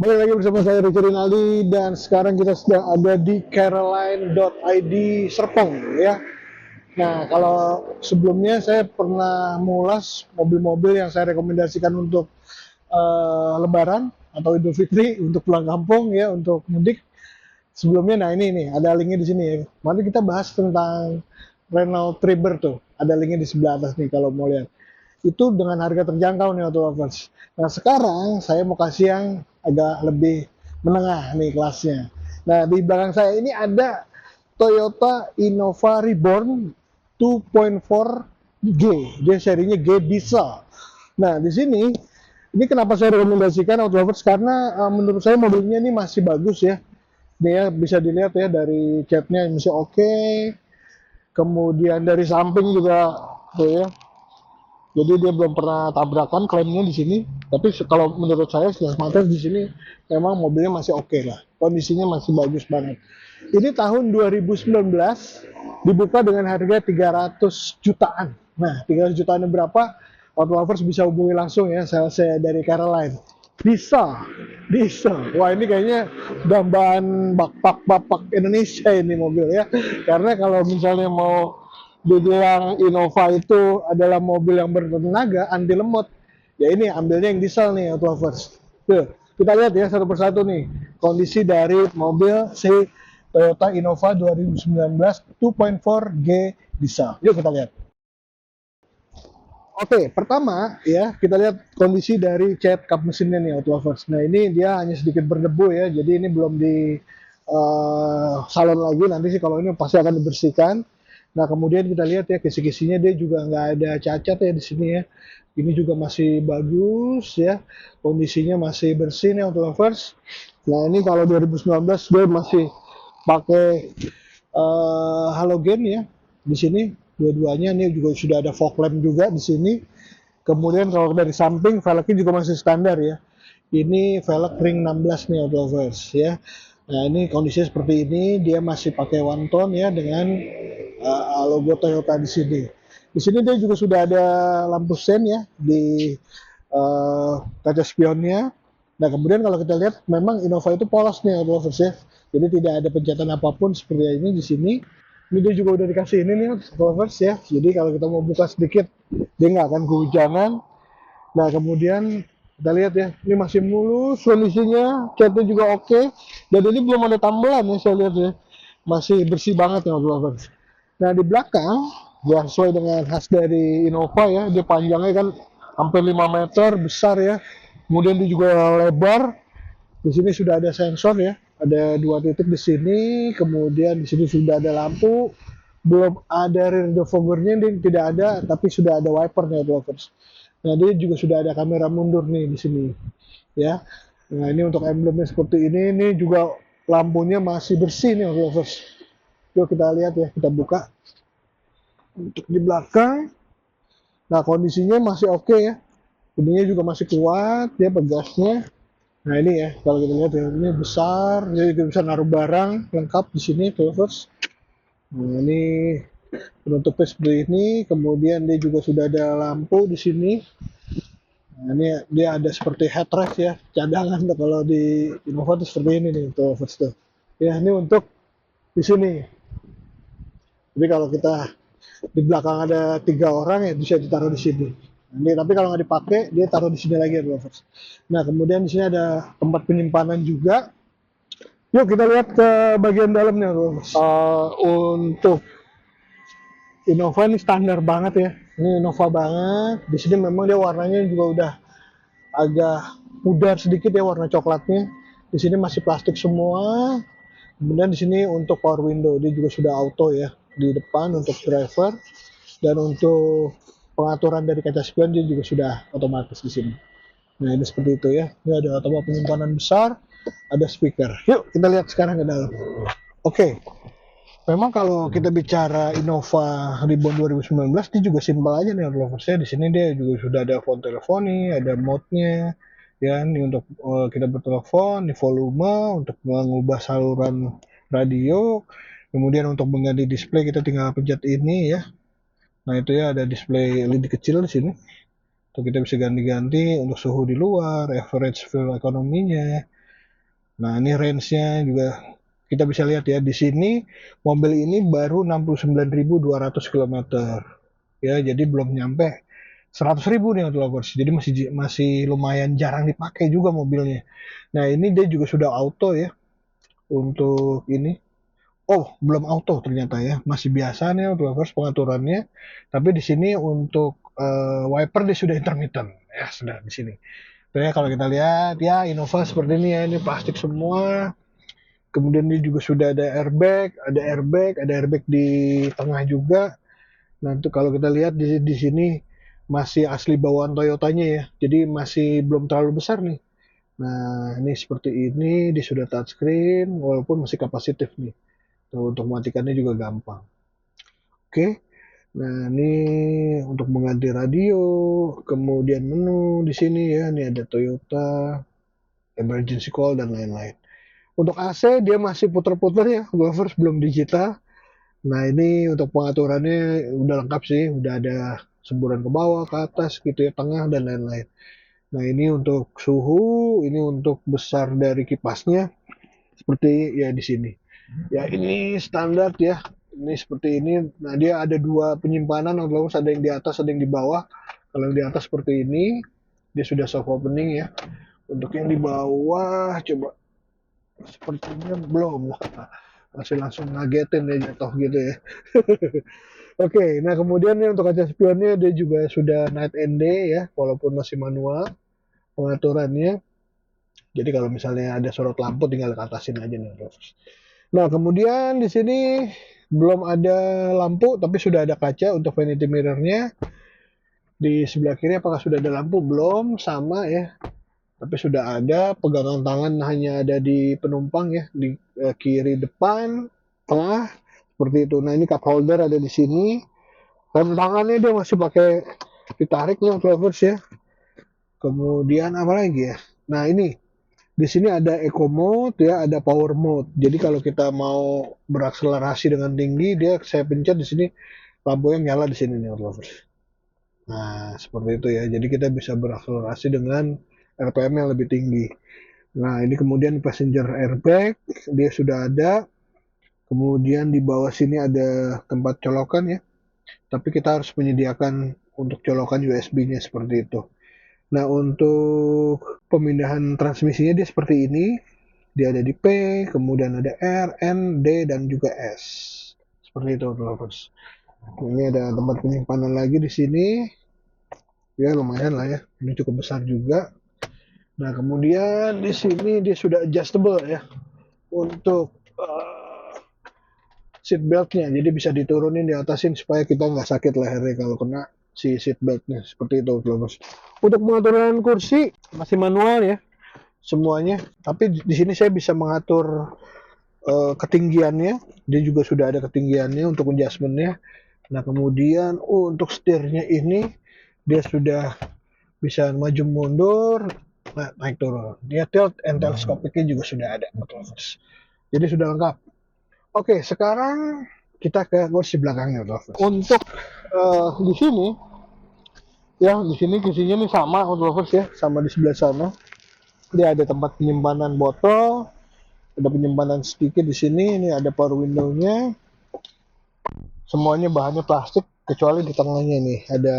Balik lagi bersama saya Ricky Rinaldi dan sekarang kita sedang ada di Caroline.id Serpong ya. Nah, kalau sebelumnya saya pernah mulas mobil-mobil yang saya rekomendasikan untuk Lebaran atau Idul Fitri untuk pulang kampung ya, untuk mudik. Sebelumnya, nah ini nih ada linknya di sini ya. Mari kita bahas tentang Renault Triber tuh. Ada linknya di sebelah atas nih kalau mau lihat. Itu dengan harga terjangkau nih auto lovers. Nah sekarang saya mau kasih yang agak lebih menengah nih kelasnya. Nah di belakang saya ini ada Toyota Innova Reborn 2.4G. Dia serinya G diesel. Nah di sini ini kenapa saya rekomendasikan auto lovers karena menurut saya mobilnya ini masih bagus ya. Dia bisa dilihat ya dari catnya masih oke. Kemudian dari samping juga tuh ya, jadi dia belum pernah tabrakan klaimnya di sini. Tapi kalau menurut saya setelah mata di sini memang mobilnya masih oke lah. Kondisinya masih bagus banget. Ini tahun 2019 dibuka dengan harga 300 jutaan. Nah, 300 jutaan berapa? Auto lovers bisa hubungi langsung ya saya dari Caroline. Bisa, bisa. Wah ini kayaknya dambaan bapak-bapak Indonesia ini mobil ya. Karena kalau misalnya mau dibilang Innova itu adalah mobil yang bertenaga anti lemot, ya ini ambilnya yang diesel nih auto lovers. Tuh, kita lihat ya satu persatu nih kondisi dari mobil si Toyota Innova 2019 2.4G diesel. Yuk kita lihat. Oke, pertama ya kita lihat kondisi dari cat kap mesinnya nih auto lovers. Nah ini dia hanya sedikit berdebu ya, jadi ini belum di salon lagi. Nanti sih kalau ini pasti akan dibersihkan. Nah kemudian kita lihat ya kisi-kisinya dia juga nggak ada cacat ya di sini ya. Ini juga masih bagus ya, kondisinya masih bersih nih auto lovers. Nah ini kalau 2019 dia masih pakai halogen ya di sini dua-duanya. Ini juga sudah ada fog lamp juga di sini. Kemudian kalau dari samping velgnya juga masih standar ya. Ini velg ring 16 nih lovers ya. Nah ini kondisinya seperti ini, dia masih pakai one tone ya dengan logo Toyota di sini. Di sini dia juga sudah ada lampu sen ya di kaca spionnya. Nah kemudian kalau kita lihat memang Innova itu polos nih lovers ya. Jadi tidak ada pencetatan apapun seperti ini di sini. Ini dia juga udah dikasih ini nih lovers ya. Jadi kalau kita mau buka sedikit dia nggak akan kehujanan. Nah kemudian kita lihat ya, ini masih mulus kondisinya, catnya juga oke. Dan ini belum ada tambelan ya saya lihat ya, masih bersih banget ya lovers. Nah di belakang, ya sesuai dengan khas dari Innova ya, dia panjangnya kan hampir 5 meter, besar ya. Kemudian dia juga lebar. Di sini sudah ada sensor ya, ada dua titik di sini. Kemudian di sini sudah ada lampu. Belum ada rear defoggernya, dia tidak ada, tapi sudah ada wipernya lovers. Nah dia juga sudah ada kamera mundur nih di sini ya. Nah ini untuk emblemnya seperti ini juga lampunya masih bersih nih lovers. Yuk kita lihat ya, kita buka untuk di belakang. Nah kondisinya masih oke ya, ininya juga masih kuat ya pegasnya. Nah ini ya kalau kita lihat ya, ini besar, jadi kita bisa naruh barang lengkap di sini lovers. Nah ini penutupnya seperti ini, kemudian dia juga sudah ada lampu di sini. Nah, ini dia ada seperti headrest ya, cadangan tuh kalau di Innova tuh seperti ini nih tuh first tuh. Ya ini untuk di sini. Jadi kalau kita di belakang ada 3 orang ya bisa ditaruh di sini. Ini tapi kalau nggak dipakai dia taruh di sini lagi ya lovers. Nah kemudian di sini ada tempat penyimpanan juga. Yuk kita lihat ke bagian dalamnya lovers. Untuk Innova ini standar banget ya. Ini Innova banget. Di sini memang dia warnanya juga udah agak pudar sedikit ya warna coklatnya. Di sini masih plastik semua. Kemudian di sini untuk power window dia juga sudah auto ya di depan untuk driver, dan untuk pengaturan dari kaca spion dia juga sudah otomatis di sini. Nah ini seperti itu ya. Ini ada tempat penyimpanan besar, ada speaker. Yuk kita lihat sekarang ke dalam. Oke, memang kalau kita bicara Innova Reborn 2019 ini juga simpel aja nih loversnya. Di sini dia juga sudah ada phone teleponi, ada mode-nya ya, ini untuk kita bertelepon, di volume untuk mengubah saluran radio, kemudian untuk mengganti display kita tinggal pencet ini ya. Nah itu ya ada display LED kecil di sini. Untuk kita bisa ganti-ganti untuk suhu di luar, average fuel ekonominya, Nah, ini range-nya juga kita bisa lihat ya di sini mobil ini baru 69.200 km. Ya, jadi belum nyampe 100.000 nih auto lovers. Jadi masih lumayan jarang dipakai juga mobilnya. Nah, ini dia juga sudah auto ya untuk ini. Oh, belum auto ternyata ya. Masih biasa nih auto lovers pengaturannya. Tapi di sini untuk wiper dia sudah intermittent ya, sudah di sini. Jadi kalau kita lihat ya Innova seperti ini ya, ini plastik semua. Kemudian ini juga sudah ada airbag di tengah juga. Nah, itu kalau kita lihat di sini masih asli bawaan Toyotanya ya. Jadi masih belum terlalu besar nih. Nah, ini seperti ini, dia sudah touchscreen walaupun masih kapasitif nih. Tuh, untuk mematikannya juga gampang. Oke. Nah, ini untuk mengganti radio, kemudian menu di sini ya, ini ada Toyota, emergency call dan lain-lain. Untuk AC dia masih puter-puter ya, Lovers belum digital. Nah, ini untuk pengaturannya udah lengkap sih, udah ada semburan ke bawah, ke atas gitu ya, tengah dan lain-lain. Nah, ini untuk suhu, ini untuk besar dari kipasnya seperti ya di sini. Ya, ini standar ya. Ini seperti ini. Nah, dia ada dua penyimpanan, Lovers, ada yang di atas, ada yang di bawah. Kalau yang di atas seperti ini, dia sudah soft opening ya. Untuk yang di bawah, coba sepertinya belum. Masih langsung ngagetin ya jatuh gitu ya. Oke, nah kemudian nih untuk kaca spionnya dia juga sudah night and day ya, walaupun masih manual pengaturannya. Jadi kalau misalnya ada sorot lampu tinggal atasin aja nih. Nah kemudian di sini belum ada lampu tapi sudah ada kaca untuk vanity mirrornya. Di sebelah kiri apakah sudah ada lampu? Belum, sama ya. Tapi sudah ada, pegangan tangan hanya ada di penumpang ya, di kiri depan, tengah, seperti itu. Nah ini cup holder ada di sini. Rem tangannya dia masih pakai ditarik nih lovers ya. Kemudian apa lagi ya? Nah ini di sini ada eco mode ya, ada power mode. Jadi kalau kita mau berakselerasi dengan tinggi, dia saya pencet di sini lampunya nyala di sini nih lovers. Nah seperti itu ya. Jadi kita bisa berakselerasi dengan RPM yang lebih tinggi. Nah ini kemudian passenger airbag dia sudah ada. Kemudian di bawah sini ada tempat colokan ya. Tapi kita harus menyediakan untuk colokan USB-nya seperti itu. Nah, untuk pemindahan transmisinya dia seperti ini. Dia ada di P, kemudian ada R, N, D, dan juga S. Seperti itu, lovers. Ini ada tempat penyimpanan lagi di sini. Ya, lumayan lah ya. Ini cukup besar juga. Nah, kemudian di sini dia sudah adjustable ya. Untuk seat beltnya, jadi bisa diturunin diatasin supaya kita nggak sakit lehernya kalau kena si seat beltnya seperti itu lovers. Untuk pengaturan kursi masih manual ya semuanya, tapi di sini saya bisa mengatur ketinggiannya, dia juga sudah ada ketinggiannya untuk adjustmentnya. Nah kemudian untuk setirnya ini dia sudah bisa maju mundur, naik turun, dia tilt and teleskopiknya juga sudah ada lovers. Jadi sudah lengkap. Oke, sekarang kita ke kursi belakangnya, lovers. Untuk di sini, ya di sini kursinya nih sama, lovers ya, sama di sebelah sana. Dia ada tempat penyimpanan botol, ada penyimpanan sedikit di sini. Ini ada power window-nya. Semuanya bahannya plastik, kecuali di tengahnya nih ada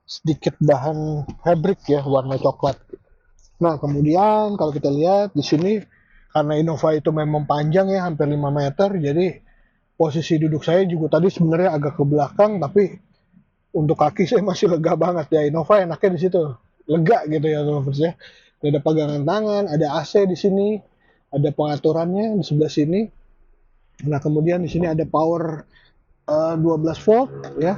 sedikit bahan fabric ya, warna coklat. Nah, kemudian kalau kita lihat di sini karena Innova itu memang panjang ya, hampir 5 meter, jadi posisi duduk saya juga tadi sebenarnya agak ke belakang, tapi untuk kaki saya masih lega banget ya. Innova enaknya di situ, lega gitu ya lovers ya. Ada pegangan tangan, ada AC di sini, ada pengaturannya di sebelah sini. Nah kemudian di sini ada power 12 volt ya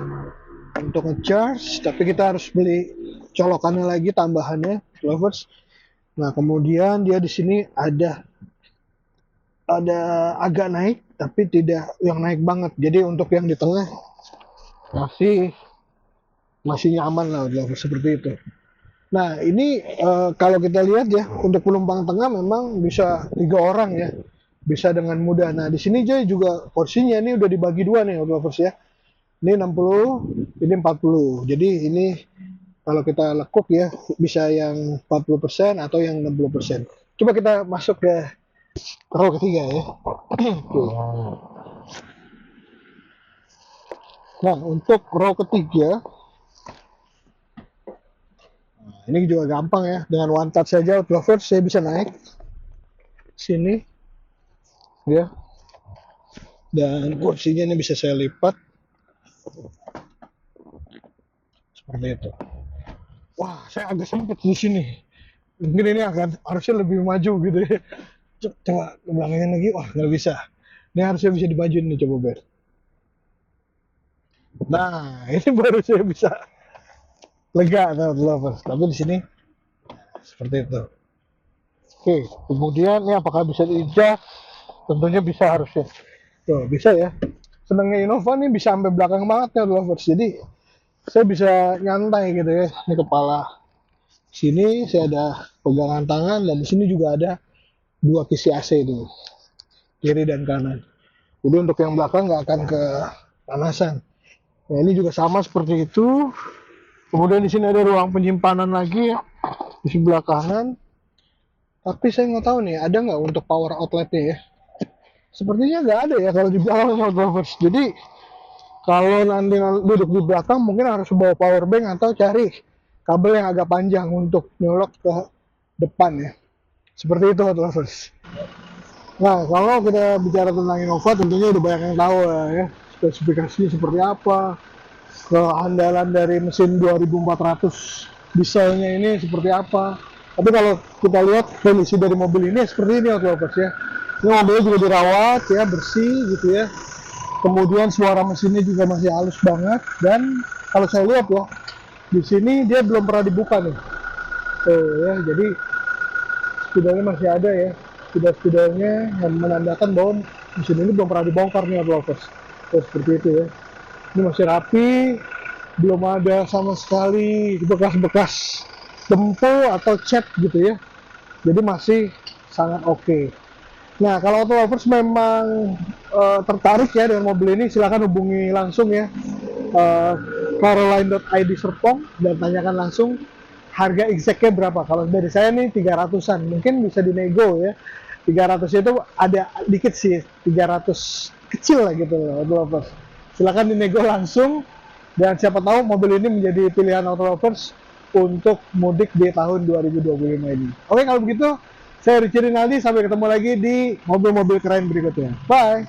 untuk ngecharge, tapi kita harus beli colokannya lagi tambahannya lovers. Nah kemudian dia di sini ada agak naik tapi tidak yang naik banget, jadi untuk yang di tengah masih nyaman lah seperti itu. Nah ini kalau kita lihat ya untuk penumpang tengah memang bisa 3 orang ya, bisa dengan mudah. Nah di sini juga porsinya ini udah dibagi dua nih lovers ya, ini 60, ini 40. Jadi ini kalau kita lekuk ya bisa yang 40% atau yang 60%. Coba kita masuk ke row ketiga ya. Oke. Nah, untuk row ketiga, ini juga gampang ya. Dengan one touch saja Outlovers saya bisa naik sini ya. Dan kursinya ini bisa saya lipat seperti itu. Wah, saya agak sempit di sini. Mungkin ini akan harusnya lebih maju gitu ya. Coba ke belakangnya lagi, wah nggak bisa. Ini harusnya bisa dimajuin nih, coba Ber. Nah, ini baru saya bisa lega atau lovers. Tapi di sini seperti itu. Oke, kemudian ini apakah bisa diinjak? Tentunya bisa harusnya. Tuh, bisa ya. Senangnya Innova nih bisa sampai belakang banget ya lovers. Jadi saya bisa nyantai gitu ya. Ini kepala. Sini saya ada pegangan tangan dan di sini juga ada dua kisi AC ini, kiri dan kanan. Jadi untuk yang belakang nggak akan kepanasan. Nah ini juga sama seperti itu. Kemudian di sini ada ruang penyimpanan lagi ya, di sebelah kanan. Tapi saya nggak tahu nih ada nggak untuk power outletnya ya. Sepertinya nggak ada ya kalau di belakang lovers. Jadi kalau nanti duduk di belakang mungkin harus bawa power bank atau cari kabel yang agak panjang untuk nyolok ke depan ya. Seperti itu lovers. Nah, kalau kita bicara tentang Innova tentunya udah banyak yang tahu ya, spesifikasinya seperti apa, keandalan dari mesin 2400 dieselnya ini seperti apa. Tapi kalau kita lihat kondisi dari mobil ini seperti ini lovers ya. Ini mobilnya juga dirawat ya, bersih gitu ya. Kemudian suara mesinnya juga masih halus banget dan kalau saya lihat ya, di sini dia belum pernah dibuka nih. Tuh ya, jadi spidolnya masih ada ya. Spidol-spidolnya yang menandakan bahwa mesin ini belum pernah dibongkar nih lovers. Tuh, seperti itu ya. Ini masih rapi, belum ada sama sekali bekas-bekas dempul atau cat gitu ya. Jadi masih sangat oke. Nah, kalau auto lovers memang tertarik ya dengan mobil ini, silakan hubungi langsung ya Caroline.id Serpong dan tanyakan langsung harga exactnya berapa. Kalau dari saya nih 300-an, mungkin bisa dinego ya. 300 itu ada dikit sih, 300 kecil lah gitu loh, auto lovers. Silakan dinego langsung dan siapa tahu mobil ini menjadi pilihan auto lovers untuk mudik di tahun 2025 ini. Oke, kalau begitu saya Richie Rinaldi, sampai ketemu lagi di mobil-mobil keren berikutnya. Bye!